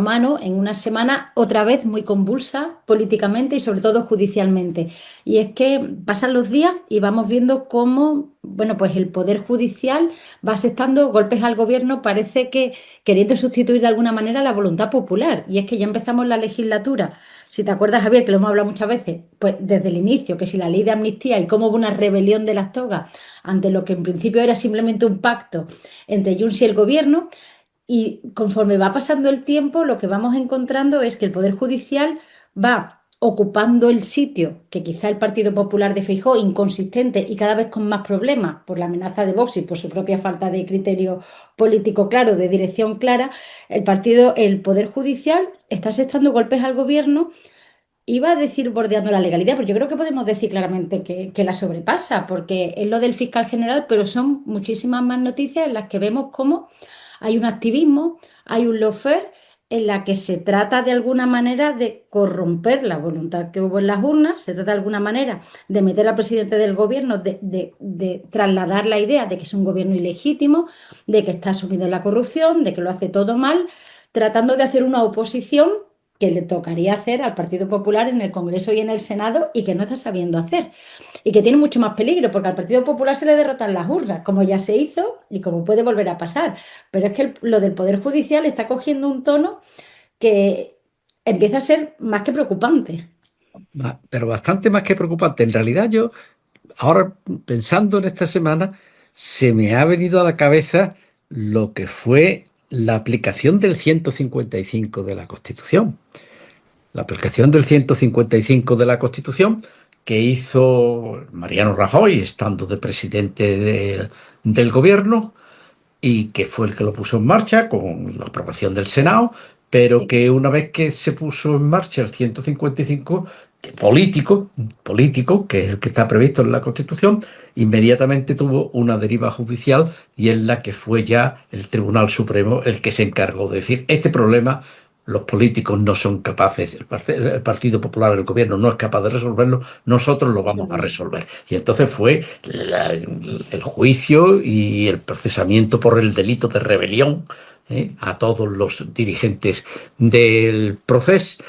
mano en una semana otra vez muy convulsa políticamente y sobre todo judicialmente. Y es que pasan los días y vamos viendo cómo, bueno, pues el Poder Judicial va asestando golpes al gobierno, parece que queriendo sustituir de alguna manera la voluntad popular. Y es que ya empezamos la legislatura. Si te acuerdas, Javier, que lo hemos hablado muchas veces, pues desde el inicio, que si la ley de amnistía y cómo hubo una rebelión de las togas ante lo que en principio era simplemente un pacto entre Junts y el gobierno, y conforme va pasando el tiempo, lo que vamos encontrando es que el Poder Judicial va ocupando el sitio que quizá el Partido Popular de Feijóo, inconsistente y cada vez con más problemas por la amenaza de Vox y por su propia falta de criterio político claro, de dirección clara, el Poder Judicial está asestando golpes al gobierno. Iba a decir bordeando la legalidad, pero yo creo que podemos decir claramente que la sobrepasa, porque es lo del fiscal general, pero son muchísimas más noticias en las que vemos cómo hay un activismo, hay un lawfare en la que se trata de alguna manera de corromper la voluntad que hubo en las urnas, se trata de alguna manera de meter al presidente del gobierno, de trasladar la idea de que es un gobierno ilegítimo, de que está sumido en la corrupción, de que lo hace todo mal, tratando de hacer una oposición que le tocaría hacer al Partido Popular en el Congreso y en el Senado y que no está sabiendo hacer. Y que tiene mucho más peligro, porque al Partido Popular se le derrotan las urnas, como ya se hizo y como puede volver a pasar. Pero es que lo del Poder Judicial está cogiendo un tono que empieza a ser más que preocupante. Pero bastante más que preocupante. En realidad yo, ahora pensando en esta semana, se me ha venido a la cabeza lo que fue la aplicación del 155 de la Constitución. La aplicación del 155 de la Constitución que hizo Mariano Rajoy, estando de presidente del gobierno, y que fue el que lo puso en marcha con la aprobación del Senado, pero Sí. que una vez que se puso en marcha el 155, que político, que es el que está previsto en la Constitución, inmediatamente tuvo una deriva judicial y es la que fue ya el Tribunal Supremo el que se encargó de decir, este problema los políticos no son capaces, el Partido Popular, el gobierno no es capaz de resolverlo, nosotros lo vamos a resolver. Y entonces fue el juicio y el procesamiento por el delito de rebelión a todos los dirigentes del proceso.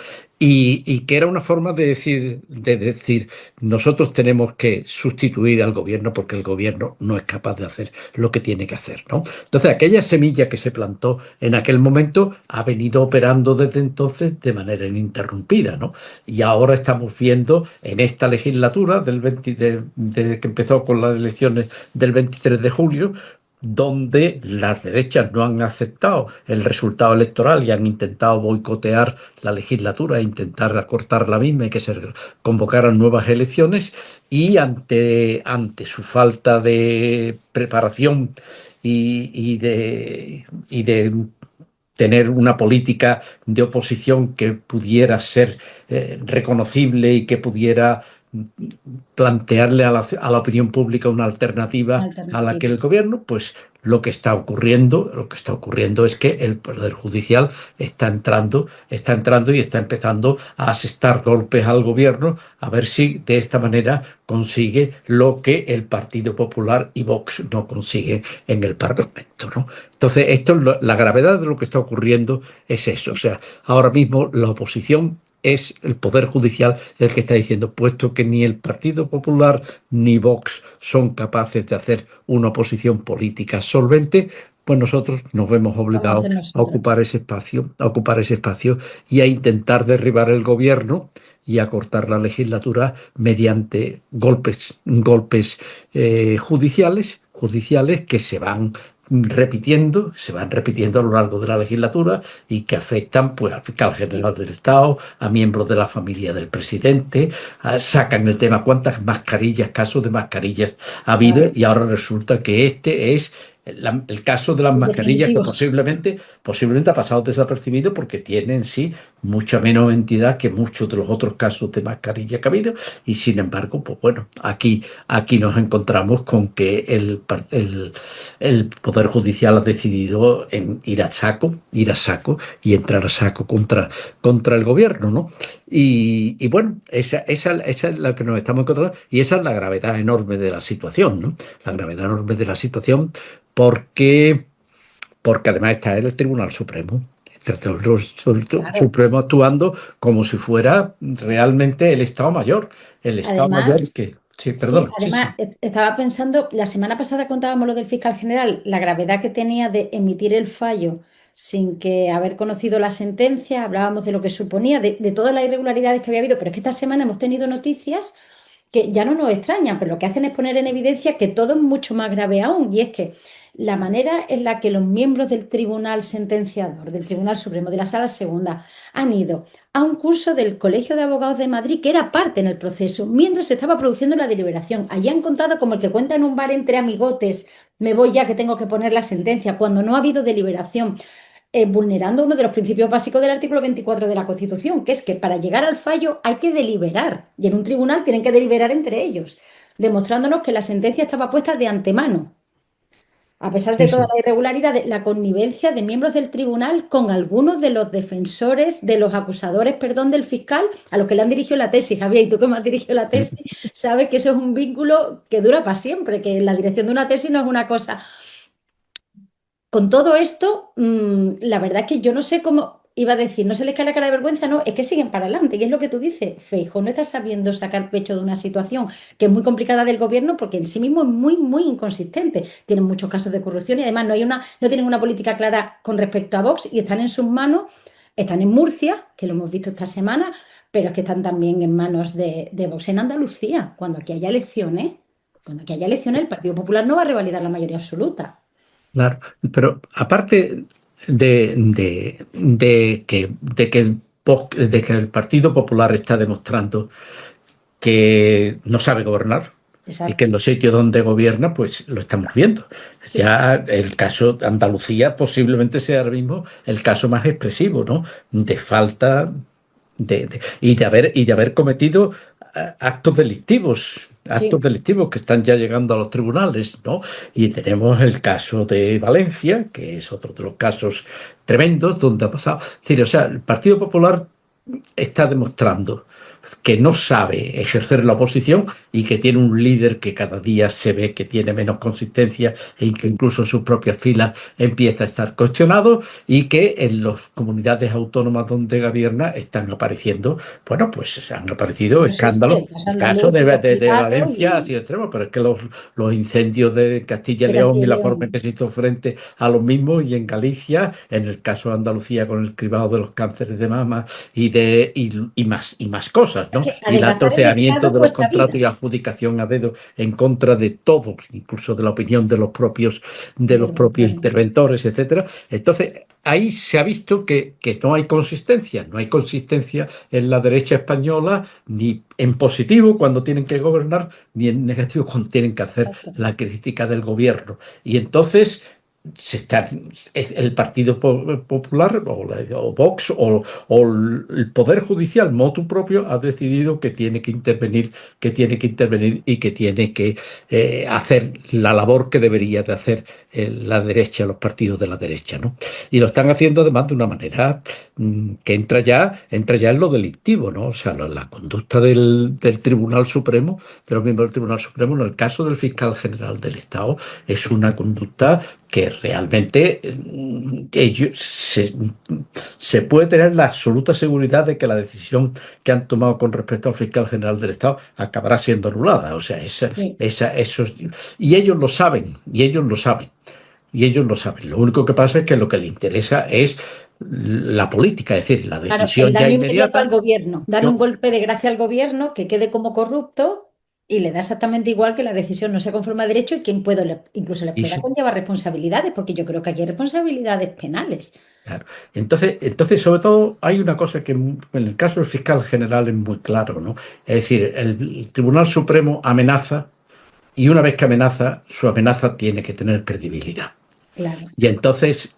Y que era una forma de decir, nosotros tenemos que sustituir al gobierno porque el gobierno no es capaz de hacer lo que tiene que hacer, ¿no? Entonces, aquella semilla que se plantó en aquel momento ha venido operando desde entonces de manera ininterrumpida, ¿no? Y ahora estamos viendo en esta legislatura de que empezó con las elecciones del 23 de julio, donde las derechas no han aceptado el resultado electoral y han intentado boicotear la legislatura, intentar acortar la misma y que se convocaran nuevas elecciones, y ante su falta de preparación y de tener una política de oposición que pudiera ser reconocible y que pudiera plantearle a la opinión pública una alternativa a la que Alternativa. el gobierno, pues lo que está ocurriendo es que el Poder Judicial está entrando y está empezando a asestar golpes al gobierno a ver si de esta manera consigue lo que el Partido Popular y Vox no consiguen en el Parlamento, ¿no? Entonces, la gravedad de lo que está ocurriendo es eso. O sea, ahora mismo la oposición es el Poder Judicial el que está diciendo, puesto que ni el Partido Popular ni Vox son capaces de hacer una oposición política solvente, pues nosotros nos vemos Vamos a obligados hacer a nosotros. ocupar ese espacio y a intentar derribar el gobierno y a cortar la legislatura mediante golpes judiciales que se van repitiendo a lo largo de la legislatura y que afectan pues al fiscal general del Estado, a miembros de la familia del presidente, sacan el tema cuántas mascarillas, casos de mascarillas ha habido, Claro, y ahora resulta que este es el caso de las el mascarillas que definitivo. posiblemente ha pasado desapercibido porque tiene en sí mucha menos entidad que muchos de los otros casos de mascarilla que ha habido, y sin embargo, pues bueno, aquí nos encontramos con que el Poder Judicial ha decidido en ir a saco y entrar a saco contra el gobierno, ¿no? Y bueno, esa es la que nos estamos encontrando y esa es la gravedad enorme de la situación, ¿no? La gravedad enorme de la situación porque, porque además está el Tribunal Supremo. Claro. Supremo actuando como si fuera realmente el Estado Mayor. El Estado Mayor Además, que... Sí, sí, perdona, sí, además sí. estaba pensando, la semana pasada contábamos lo del fiscal general, la gravedad que tenía de emitir el fallo sin que haber conocido la sentencia, hablábamos de lo que suponía, de todas las irregularidades que había habido, pero es que esta semana hemos tenido noticias que ya no nos extrañan, pero lo que hacen es poner en evidencia que todo es mucho más grave aún, y es que la manera en la que los miembros del Tribunal Sentenciador, del Tribunal Supremo, de la Sala Segunda, han ido a un curso del Colegio de Abogados de Madrid, que era parte en el proceso, mientras se estaba produciendo la deliberación. Allí han contado como el que cuenta en un bar entre amigotes, me voy ya que tengo que poner la sentencia, cuando no ha habido deliberación, vulnerando uno de los principios básicos del artículo 24 de la Constitución, que es que para llegar al fallo hay que deliberar, y en un tribunal tienen que deliberar entre ellos, demostrándonos que la sentencia estaba puesta de antemano. A pesar de Sí, toda sí. la irregularidad, la connivencia de miembros del tribunal con algunos de los defensores, de los acusadores, perdón, del fiscal, a los que le han dirigido la tesis. Javier, y tú que me has dirigido la tesis, sabes que eso es un vínculo que dura para siempre, que la dirección de una tesis no es una cosa. Con todo esto, la verdad es que yo no sé cómo iba a decir, no se les cae la cara de vergüenza, no, es que siguen para adelante. Y es lo que tú dices, Feijóo no está sabiendo sacar pecho de una situación que es muy complicada del gobierno porque en sí mismo es muy, muy inconsistente. Tienen muchos casos de corrupción y además no tienen una política clara con respecto a Vox y están en sus manos, están en Murcia, que lo hemos visto esta semana, pero es que están también en manos de Vox en Andalucía. Cuando aquí haya elecciones, el Partido Popular no va a revalidar la mayoría absoluta. Claro, pero aparte de que el Partido Popular está demostrando que no sabe gobernar y que Exacto. en los sitios donde gobierna, pues lo estamos viendo. Sí. Ya el caso de Andalucía posiblemente sea ahora mismo el caso más expresivo, ¿no? De falta y de haber cometido actos Sí, delictivos que están ya llegando a los tribunales, ¿no? Y tenemos el caso de Valencia, que es otro de los casos tremendos donde ha pasado. Es decir, o sea, el Partido Popular está demostrando que no sabe ejercer la oposición y que tiene un líder que cada día se ve que tiene menos consistencia e que incluso en sus propias filas empieza a estar cuestionado y que en las comunidades autónomas donde gobierna están apareciendo, bueno, pues han aparecido no sé si escándalos. el caso El caso andaluz, el de Principado Valencia ha y sido extremo, pero es que los incendios de Castilla y de León Castilla y y la forma en que León. se hizo frente a los mismos y en Galicia, en el caso de Andalucía con el cribado de los cánceres de mama y más cosas, Es ¿no? que Y el adelgazar el atroceamiento Estado de los cuesta contratos y vida. adjudicación a dedo en contra de todos, incluso de la opinión de los Del propios gobierno. interventores, etcétera. Entonces, ahí se ha visto que no hay consistencia en la derecha española, ni en positivo cuando tienen que gobernar, ni en negativo cuando tienen que hacer Exacto. la crítica del gobierno. Y entonces el Partido Popular o Vox o el Poder Judicial, motu propio, ha decidido que tiene que intervenir y que tiene que hacer la labor que debería de hacer la derecha, los partidos de la derecha, ¿no? Y lo están haciendo además de una manera que entra ya en lo delictivo, ¿no? O sea, la conducta del Tribunal Supremo, de los miembros del Tribunal Supremo, en el caso del fiscal general del Estado, es una conducta que realmente se puede tener la absoluta seguridad de que la decisión que han tomado con respecto al fiscal general del Estado acabará siendo anulada. O sea, Sí. y ellos lo saben, y ellos lo saben, y ellos lo saben. Lo único que pasa es que lo que les interesa es la política, es decir, la Claro, el decisión ya daño inmediato al inmediata. gobierno, darle un Yo, golpe de gracia al gobierno que quede como corrupto y le da exactamente igual que la decisión no sea conforme a derecho y quien puede, incluso les pueda eso, conllevar responsabilidades, porque yo creo que aquí hay responsabilidades penales. claro. Entonces, sobre todo, hay una cosa que en el caso del fiscal general es muy claro, ¿no? Es decir, el Tribunal Supremo amenaza y una vez que amenaza, su amenaza tiene que tener credibilidad. Claro, Y entonces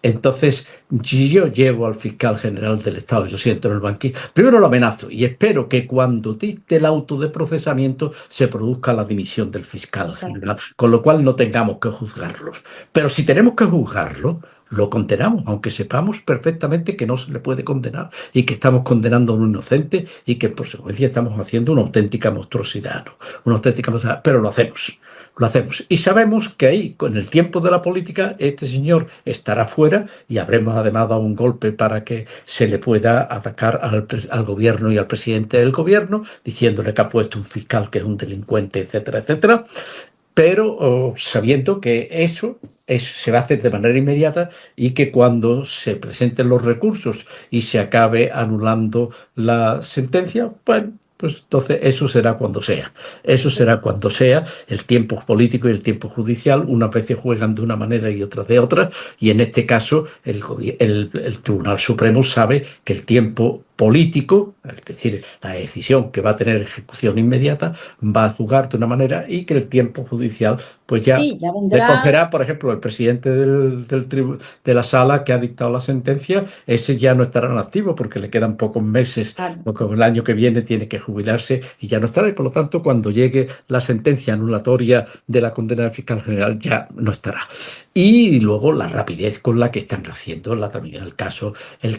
si yo llevo al fiscal general del Estado, yo siento en el banquillo, primero lo amenazo y espero que cuando dicte el auto de procesamiento se produzca la dimisión del fiscal exacto. general, con lo cual no tengamos que juzgarlos. Pero si tenemos que juzgarlo, lo condenamos, aunque sepamos perfectamente que no se le puede condenar y que estamos condenando a un inocente y que en consecuencia estamos haciendo una auténtica monstruosidad, ¿no? Una auténtica monstruosidad, pero lo hacemos. Lo hacemos. Y sabemos que ahí, con el tiempo de la política, este señor estará fuera y habremos además dado un golpe para que se le pueda atacar al gobierno y al presidente del gobierno, diciéndole que ha puesto un fiscal que es un delincuente, etcétera, etcétera, pero sabiendo que eso se va a hacer de manera inmediata y que cuando se presenten los recursos y se acabe anulando la sentencia, bueno, pues entonces eso será cuando sea. Eso será cuando sea. El tiempo político y el tiempo judicial unas veces juegan de una manera y otras de otra, y en este caso el Tribunal Supremo sabe que el tiempo político, es decir, la decisión que va a tener ejecución inmediata, va a jugar de una manera y que el tiempo judicial pues ya Sí, ya le vendrá. cogerá, por ejemplo, el presidente de la sala que ha dictado la sentencia, ese ya no estará en activo porque le quedan pocos meses, Claro, porque el año que viene tiene que jubilarse y ya no estará, y por lo tanto cuando llegue la sentencia anulatoria de la condena del fiscal general ya no estará. Y luego la rapidez con la que están haciendo el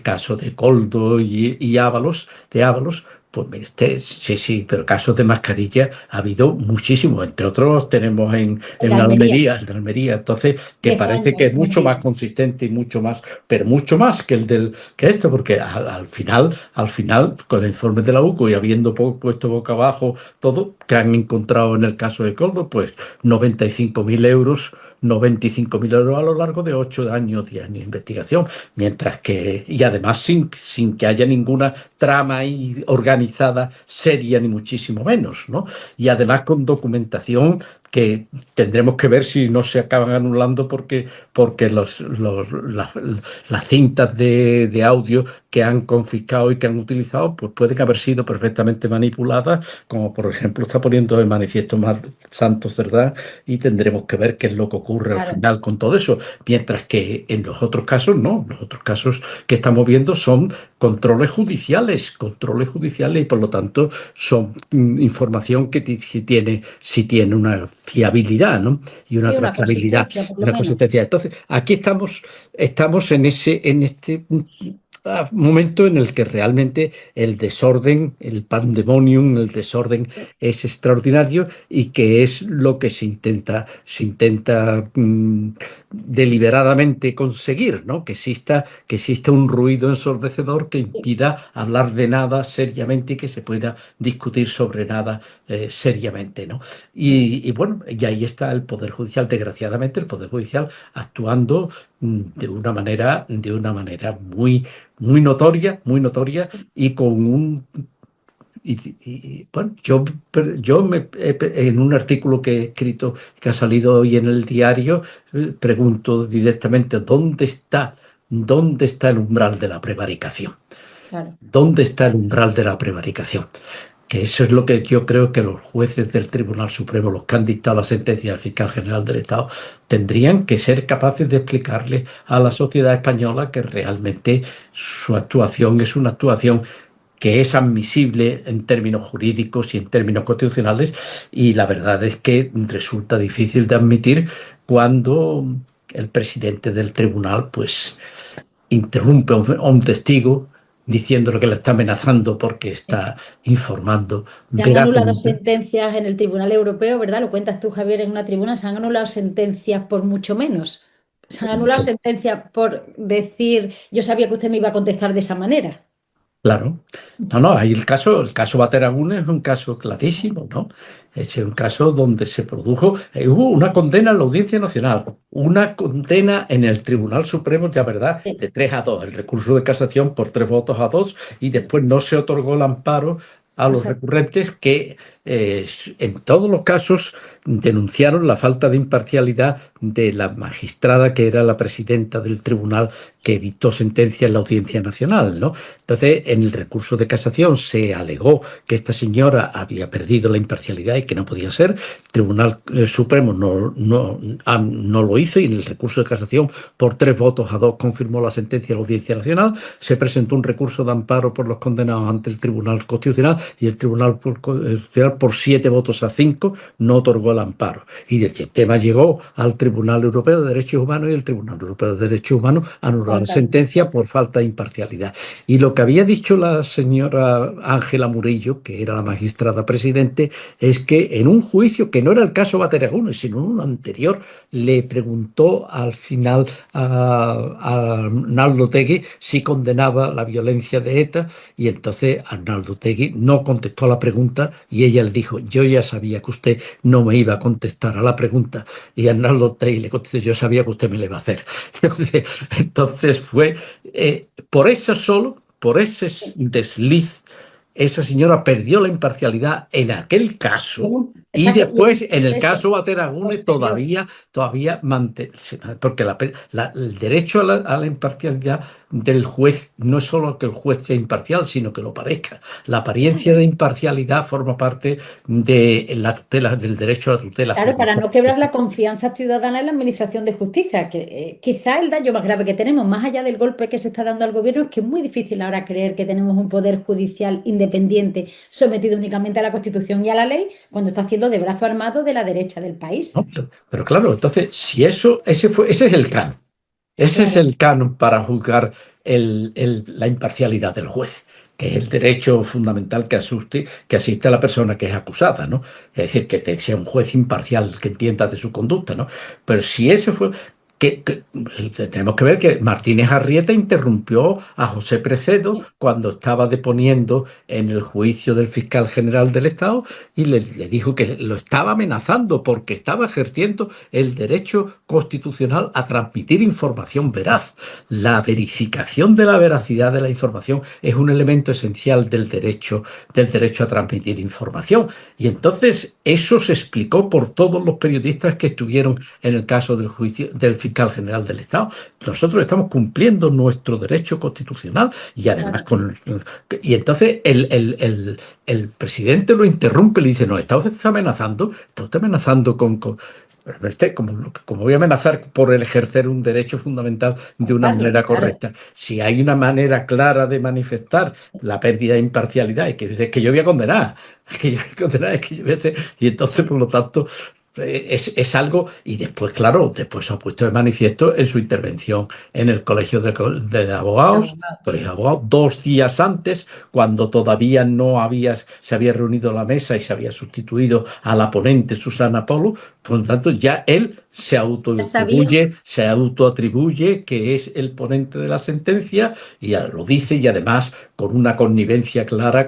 caso de Coldo y Ábalos, de Ábalos, pues mire usted, sí, sí, pero casos de mascarilla ha habido muchísimos. Entre otros tenemos el de en Almería, Almería, el de Almería, entonces, que 10 parece que años es mucho más cumplidos. consistente y mucho más, pero mucho más que que esto, porque al final, con el informe de la UCO y habiendo puesto boca abajo todo, que han encontrado en el caso de Coldo, pues 95.000 euros. 95.000 euros a lo largo de 8 años, 10 años de investigación, mientras que, y además sin que haya ninguna trama ahí organizada seria, ni muchísimo menos, ¿no? Y además con documentación que tendremos que ver si no se acaban anulando porque las cintas de audio que han confiscado y que han utilizado, pues pueden haber sido perfectamente manipuladas, como por ejemplo está poniendo de manifiesto Mar Santos, ¿verdad? Y tendremos que ver qué es lo que ocurre al Claro. final con todo eso. Mientras que en los otros casos, no. Los otros casos que estamos viendo son controles judiciales y por lo tanto son información que si tiene una fiabilidad, ¿no? Y una Sí, una trazabilidad, consistencia, por lo una menos. consistencia. Entonces, aquí estamos en este momento en el que realmente el desorden, el pandemonium, el desorden es extraordinario y que es lo que se intenta deliberadamente conseguir, ¿no? Que exista un ruido ensordecedor que Sí, impida hablar de nada seriamente y que se pueda discutir sobre nada seriamente, ¿no? Y bueno, y ahí está el Poder Judicial, desgraciadamente, el Poder Judicial actuando de una manera muy notoria y con bueno, en un artículo que he escrito, que ha salido hoy en el diario, pregunto directamente, dónde está el umbral de la prevaricación? claro. ¿Dónde está el umbral de la prevaricación? Que eso es lo que yo creo que los jueces del Tribunal Supremo, los que han dictado la sentencia del fiscal general del Estado, tendrían que ser capaces de explicarle a la sociedad española que realmente su actuación es una actuación que es admisible en términos jurídicos y en términos constitucionales, y la verdad es que resulta difícil de admitir cuando el presidente del tribunal pues interrumpe a un testigo diciéndole que lo está amenazando porque Sí. está informando Se han anulado verazmente. sentencias en el Tribunal Europeo, ¿verdad? Lo cuentas tú, Javier, en una tribuna. Se han anulado sentencias por mucho menos. Se han anulado Mucho. sentencias por decir, yo sabía que usted me iba a contestar de esa manera. Claro. No, no, ahí el caso Bateragún es un caso Eso. clarísimo, ¿no? Es un caso donde se produjo, hubo una condena en la Audiencia Nacional, una condena en el Tribunal Supremo, ya verdad, Sí, de 3-2, el recurso de casación por 3 votos a 2, y después no se otorgó el amparo a los exacto. recurrentes que en todos los casos denunciaron la falta de imparcialidad de la magistrada que era la presidenta del tribunal que dictó sentencia en la Audiencia Nacional, ¿no? Entonces, en el recurso de casación se alegó que esta señora había perdido la imparcialidad y que no podía ser. El Tribunal Supremo no lo hizo y en el recurso de casación por 3 votos a 2 confirmó la sentencia de la Audiencia Nacional. Se presentó un recurso de amparo por los condenados ante el Tribunal Constitucional y el Tribunal Constitucional por 7 votos a 5 no otorgó el al amparo. Y el tema llegó al Tribunal Europeo de Derechos Humanos y el Tribunal Europeo de Derechos Humanos anuló la sentencia por falta de imparcialidad. Y lo que había dicho la señora Ángela Murillo, que era la magistrada presidente, es que en un juicio que no era el caso Bateragünes, sino un anterior, le preguntó al final a Arnaldo Otegi si condenaba la violencia de ETA y entonces Arnaldo Otegi no contestó a la pregunta y ella le dijo, yo ya sabía que usted no me iba a contestar a la pregunta y Arnaldo Otegi le contestó, yo sabía que usted me le iba a hacer. Entonces fue por eso solo, por ese desliz, esa señora perdió la imparcialidad en aquel caso y Exacto, y en después un en el proceso caso Bateragune posterior. todavía porque el derecho a la imparcialidad del juez no es solo que el juez sea imparcial, sino que lo parezca. La apariencia de imparcialidad forma parte de la tutela, del derecho a la tutela Claro, para judicial. no quebrar la confianza ciudadana en la administración de justicia, que quizá el daño más grave que tenemos, más allá del golpe que se está dando al gobierno, es que es muy difícil ahora creer que tenemos un poder judicial independiente sometido únicamente a la Constitución y a la ley, cuando está haciendo de brazo armado de la derecha del país. ¿No? Pero claro, entonces, si ese es el canon. Ese es Claro, el canon para juzgar la imparcialidad del juez, que es el derecho fundamental que asiste a la persona que es acusada, ¿no? Es decir, sea un juez imparcial que entienda de su conducta, ¿no? Pero si ese fue. Tenemos que ver que Martínez Arrieta interrumpió a José Precedo sí, cuando estaba deponiendo en el juicio del fiscal general del Estado y le dijo que lo estaba amenazando porque estaba ejerciendo el derecho constitucional a transmitir información veraz. La verificación de la veracidad de la información es un elemento esencial del derecho a transmitir información. Y entonces eso se explicó por todos los periodistas que estuvieron en el caso del juicio del fiscal general del Estado. Nosotros estamos cumpliendo nuestro derecho constitucional y además claro. y entonces el presidente lo interrumpe y le dice, no, está usted amenazando pero como voy a amenazar por el ejercer un derecho fundamental de una Contarlo, manera claro. correcta. Si hay una manera clara de manifestar la pérdida de imparcialidad, es que yo voy a condenar, es que yo voy a condenar, es que yo voy a hacer, y entonces, Sí, por lo tanto, es algo, y después, claro, después se ha puesto de manifiesto en su intervención en el Colegio de de Abogados, abogado. Colegio de Abogados, 2 días antes, cuando todavía se había reunido la mesa y se había sustituido a la ponente Susana Polo, por lo tanto, ya él Ya sabía, se autoatribuye que es el ponente de la sentencia y ya lo dice y además con una connivencia clara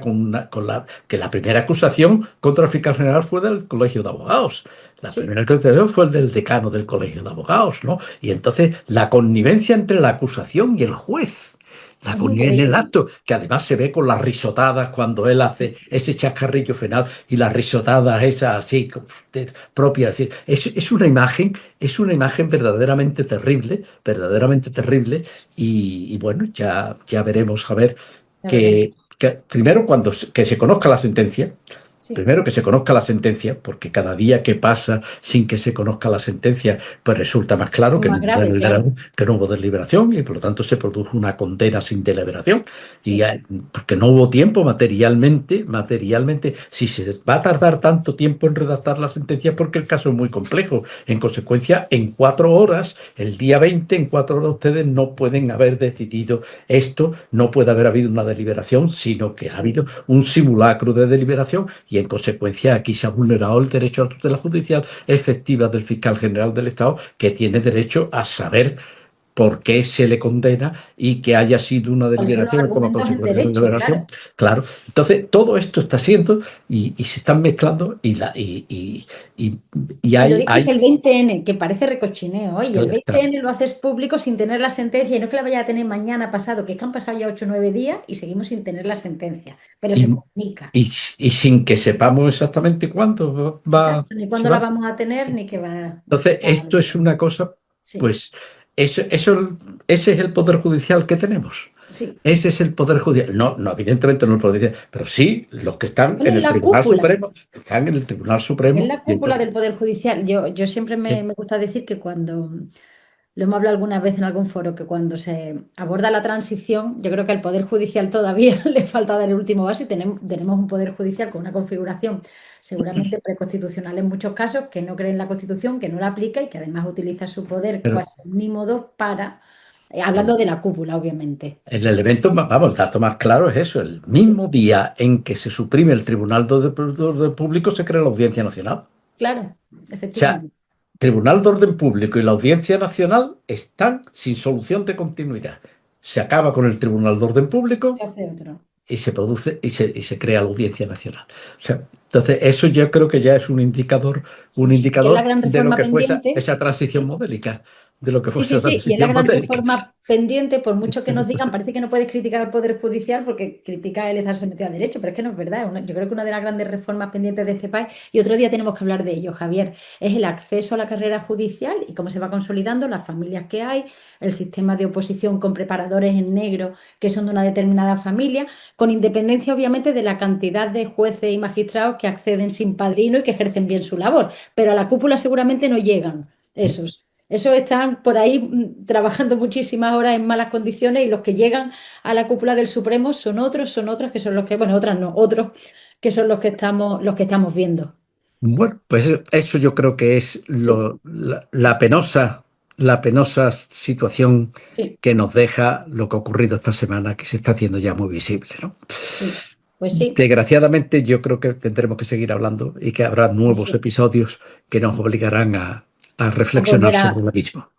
que la primera acusación contra el fiscal general fue del Colegio de Abogados. La sí, primera acusación fue el del decano del Colegio de Abogados, ¿no? Y entonces la connivencia entre la acusación y el juez. La es connivencia en el increíble. acto, que además se ve con las risotadas cuando él hace ese chascarrillo final y las risotadas esas así propias. Es una imagen verdaderamente terrible y bueno, ya veremos a ver Ya veremos. que primero que se conozca la sentencia. Sí, Primero que se conozca la sentencia, porque cada día que pasa sin que se conozca la sentencia, pues resulta más claro que no más hubo grave, claro. que no hubo deliberación y por lo tanto se produjo una condena sin deliberación. Y Sí. porque no hubo tiempo materialmente, si se va a tardar tanto tiempo en redactar la sentencia, porque el caso es muy complejo. En consecuencia, en 4 horas, el día 20 en 4 horas ustedes no pueden haber decidido esto, no puede haber habido una deliberación, sino que ha Sí. habido un simulacro de deliberación y en consecuencia aquí se ha vulnerado el derecho a la tutela judicial efectiva del fiscal general del Estado, que tiene derecho a saber por qué se le condena y que haya sido una ¿Cuáles son los deliberación como argumentos en consecuencia de una derecho? deliberación. Claro. Claro. Entonces, todo esto está siendo y se están mezclando y, y Y lo hay dices el 20N, que parece recochineo, y el claro, 20N lo haces público sin tener la sentencia, y no que la vaya a tener mañana pasado, que es que han pasado ya 8 o 9 días y seguimos sin tener la sentencia, pero se y, comunica. y sin que sepamos exactamente cuándo Exacto, ni se cuándo la va. vamos a tener, ni qué va. Entonces, Va a esto es haber. una cosa, Sí, pues, ese es el poder judicial que tenemos. sí. Ese es el poder judicial. No, no, evidentemente no el poder judicial, pero sí los que están Bueno, en es el la Tribunal cúpula, Supremo, están en el Tribunal es Supremo. la cúpula del Poder Judicial. Yo siempre Eh, me gusta decir que cuando Lo hemos hablado alguna vez en algún foro, que cuando se aborda la transición, yo creo que al Poder Judicial todavía le falta dar el último paso y tenemos un Poder Judicial con una configuración seguramente preconstitucional en muchos casos, que no cree en la Constitución, que no la aplica y que además utiliza su poder Pero cuasi omnímodo para, el, hablando de la cúpula, obviamente. el elemento, vamos, el dato más claro es eso. El Sí, mismo día en que se suprime el Tribunal de Orden Público se crea la Audiencia Nacional. claro, O sea, efectivamente. Tribunal de Orden Público y la Audiencia Nacional están sin solución de continuidad. Se acaba con el Tribunal de Orden Público Se hace otro. y se produce y se crea la Audiencia Nacional. O sea, entonces eso yo creo que ya es un Y es la indicador gran de lo reforma que fue pendiente. esa transición modélica, de lo que fue Sí, sí, esa sí, y es la transición gran modélica. reforma pendiente, por mucho que nos digan, parece que no puedes criticar al Poder Judicial porque critica el estar sometido a derecho, pero es que no es verdad. Yo creo que una de las grandes reformas pendientes de este país, y otro día tenemos que hablar de ello, Javier, es el acceso a la carrera judicial y cómo se va consolidando, las familias que hay, el sistema de oposición con preparadores en negro que son de una determinada familia, con independencia obviamente de la cantidad de jueces y magistrados que acceden sin padrino y que ejercen bien su labor, pero a la cúpula seguramente no llegan esos. Esos están por ahí trabajando muchísimas horas en malas condiciones y los que llegan a la cúpula del Supremo son otros que son los que, bueno, otras no, otros que son los que estamos viendo. Bueno, pues eso yo creo que es Sí, la penosa situación sí, que nos deja lo que ha ocurrido esta semana, que se está haciendo ya muy visible, ¿no? sí. Pues sí, Desgraciadamente, yo creo que tendremos que seguir hablando y que habrá pues nuevos sí. episodios que nos obligarán a A reflexionar volver sobre a lo mismo.